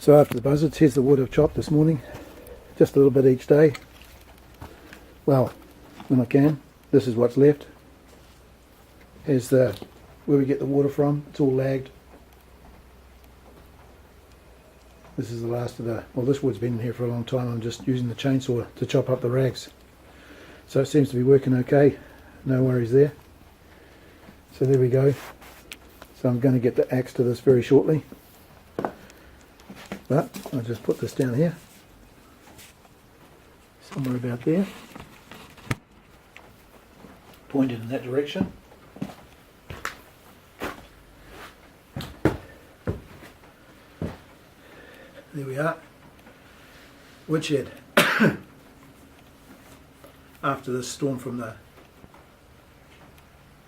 So after the buzzards, here's the wood I've chopped this morning. Just a little bit each day. Well, when I can. This is what's left. Here's where we get the water from. It's all lagged. This is the last of this wood's been in here for a long time. I'm just using the chainsaw to chop up the rags. So it seems to be working okay. No worries there. So there we go. So I'm going to get the axe to this very shortly. But I'll just put this down here. Somewhere about there. Pointed in that direction. There we are. Woodshed. After this storm from the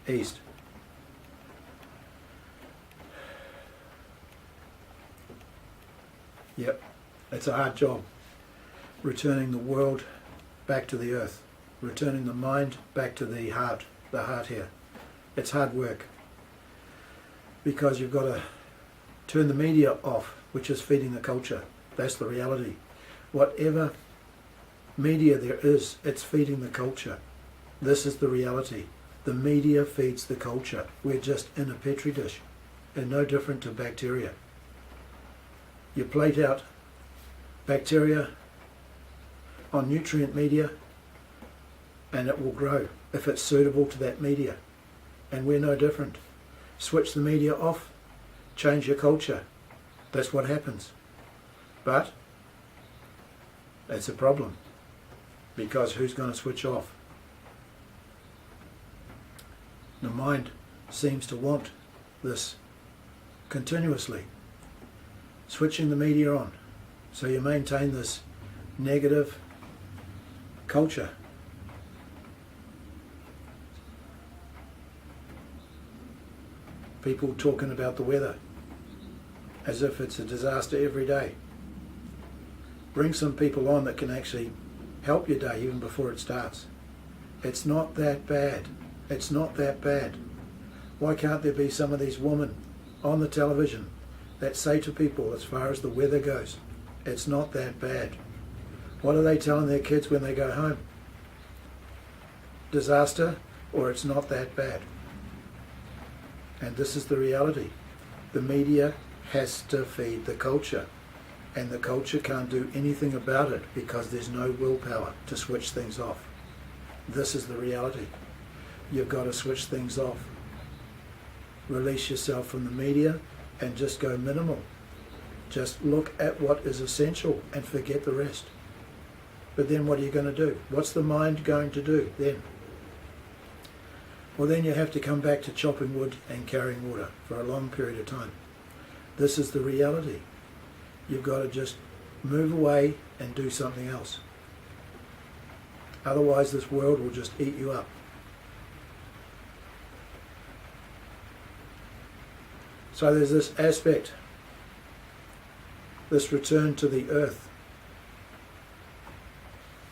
east. Yep, it's a hard job. Returning the world back to the earth. Returning the mind back to the heart here. It's hard work. Because you've got to turn the media off, which is feeding the culture. That's the reality. Whatever media there is, it's feeding the culture. This is the reality. The media feeds the culture. We're just in a petri dish, and no different to bacteria. You plate out bacteria on nutrient media, and it will grow if it's suitable to that media. And we're no different. Switch the media off, change your culture. That's what happens. But it's a problem, because who's going to switch off? The mind seems to want this continuously. Switching the media on, so you maintain this negative culture. People talking about the weather as if it's a disaster every day. Bring some people on that can actually help your day even before it starts. It's not that bad. It's not that bad. Why can't there be some of these women on the television that say to people, as far as the weather goes, it's not that bad? What are they telling their kids when they go home? Disaster, or it's not that bad? And this is the reality. The media has to feed the culture, and the culture can't do anything about it because there's no willpower to switch things off. This is the reality. You've got to switch things off. Release yourself from the media and just go minimal. Just look at what is essential and forget the rest. But then what are you going to do? What's the mind going to do then? Well, then you have to come back to chopping wood and carrying water for a long period of time. This is the reality. You've got to just move away and do something else. Otherwise this world will just eat you up. So there's this aspect, this return to the earth,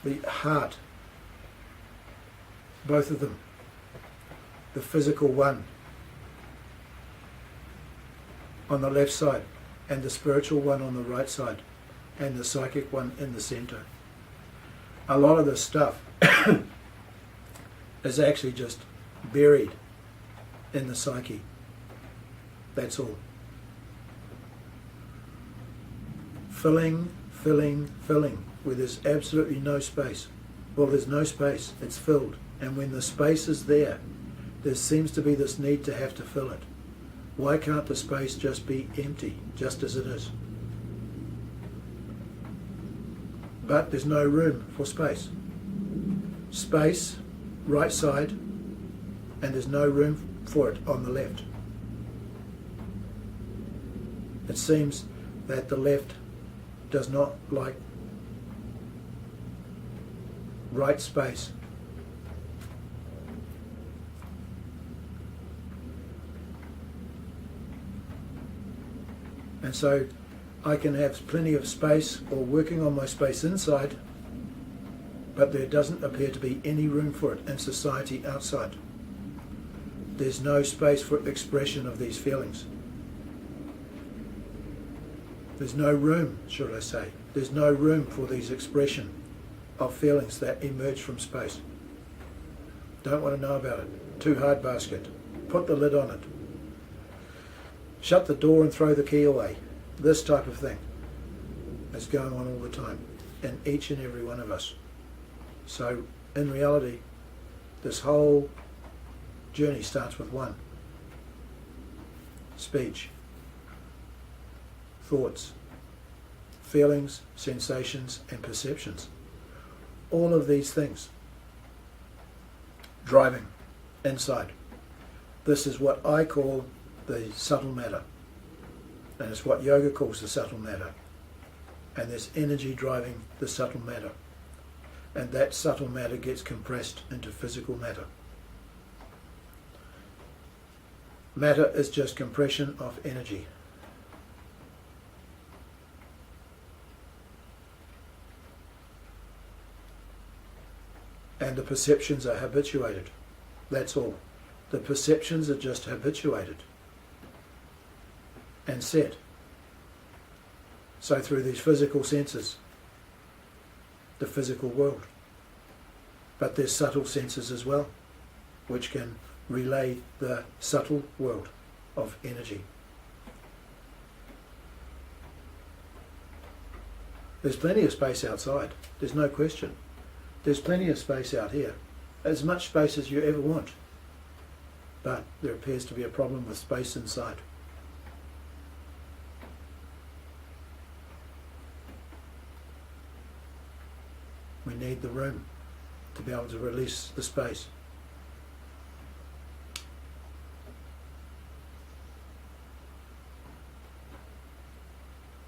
the heart, both of them, the physical one on the left side, and the spiritual one on the right side, and the psychic one in the center. A lot of this stuff is actually just buried in the psyche. That's all. Filling, filling, filling, where there's absolutely no space. Well, there's no space, it's filled. And when the space is there, there seems to be this need to have to fill it. Why can't the space just be empty, just as it is? But there's no room for space. Space, right side, and there's no room for it on the left. It seems that the left does not like right space. And so I can have plenty of space or working on my space inside, but there doesn't appear to be any room for it in society outside. There's no space for expression of these feelings. There's no room, should I say. There's no room for these expression of feelings that emerge from space. Don't want to know about it. Too hard basket. Put the lid on it. Shut the door and throw the key away. This type of thing is going on all the time in each and every one of us. So in reality, this whole journey starts with one: speech, thoughts, feelings, sensations and perceptions. All of these things driving inside. This is what I call the subtle matter, and it's what yoga calls the subtle matter. And there's energy driving the subtle matter, and that subtle matter gets compressed into physical matter. Matter is just compression of energy. And the perceptions are habituated. That's all. The perceptions are just habituated and set. So through these physical senses, the physical world. But there's subtle senses as well, which can relay the subtle world of energy. There's plenty of space outside, there's no question. There's plenty of space out here, as much space as you ever want. But there appears to be a problem with space inside. We need the room to be able to release the space.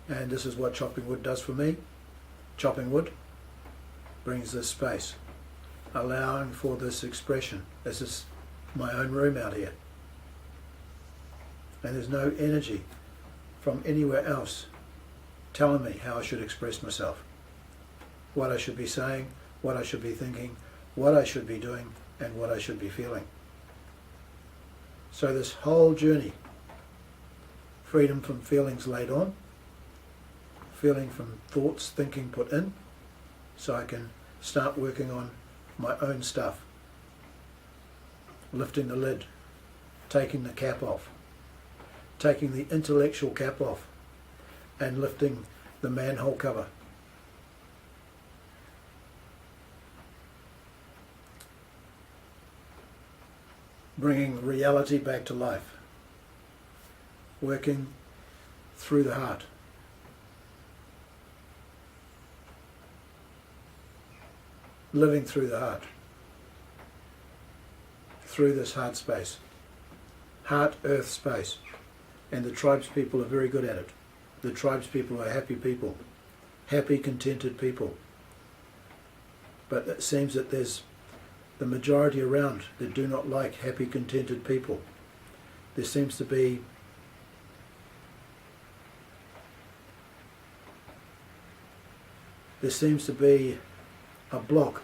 And this is what chopping wood does for me. Chopping wood brings this space, allowing for this expression. This is my own room out here. And there's no energy from anywhere else telling me how I should express myself, what I should be saying, what I should be thinking, what I should be doing, and what I should be feeling. So this whole journey, freedom from feelings laid on, feeling from thoughts, thinking put in, so I can start working on my own stuff, lifting the lid, taking the cap off, taking the intellectual cap off, and lifting the manhole cover. Bringing reality back to life, working through the heart. Living through the heart, through this heart space, heart earth space. And the tribes people are very good at it. The tribes people are happy people, happy, contented people. But it seems that there's the majority around that do not like happy, contented people. There seems to be a block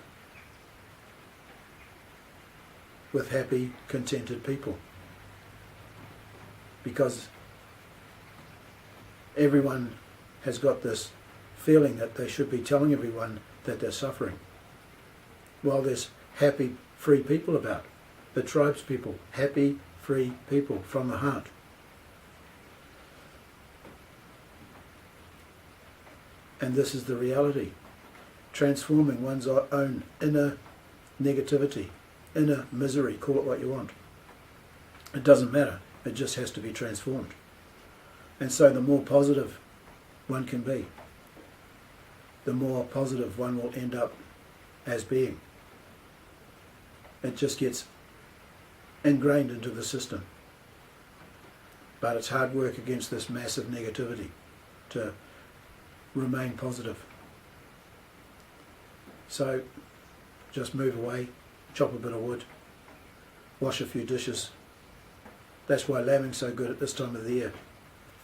with happy, contented people, because everyone has got this feeling that they should be telling everyone that they're suffering. Well, there's happy, free people about. The tribes people, happy, free people from the heart. And this is the reality. Transforming one's own inner negativity, inner misery, call it what you want. It doesn't matter, it just has to be transformed. And so the more positive one can be, the more positive one will end up as being. It just gets ingrained into the system. But it's hard work against this massive negativity to remain positive. So just move away, chop a bit of wood, wash a few dishes. That's why lambing's so good at this time of the year.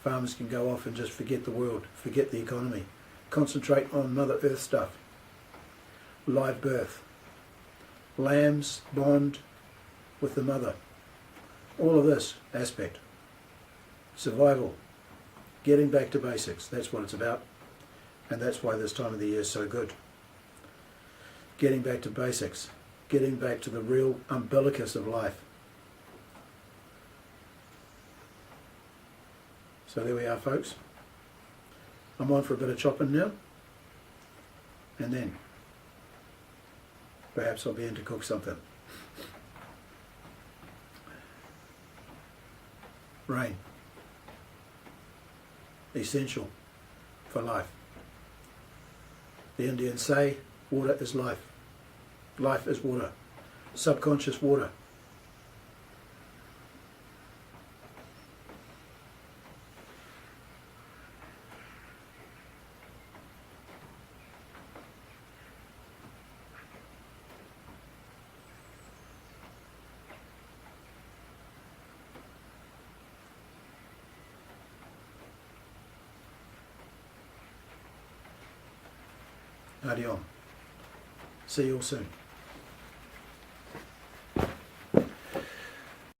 Farmers can go off and just forget the world, forget the economy, concentrate on Mother Earth stuff. Live birth, lambs bond with the mother, all of this aspect, survival, Getting back to basics, that's what it's about. And that's why this time of the year is so good. Getting back to basics. Getting back to the real umbilicus of life. So there we are, folks. I'm on for a bit of chopping now. And then perhaps I'll be in to cook something. Rain. Essential for life. The Indians say water is life. Life is water. Subconscious water. Adios. See you all soon.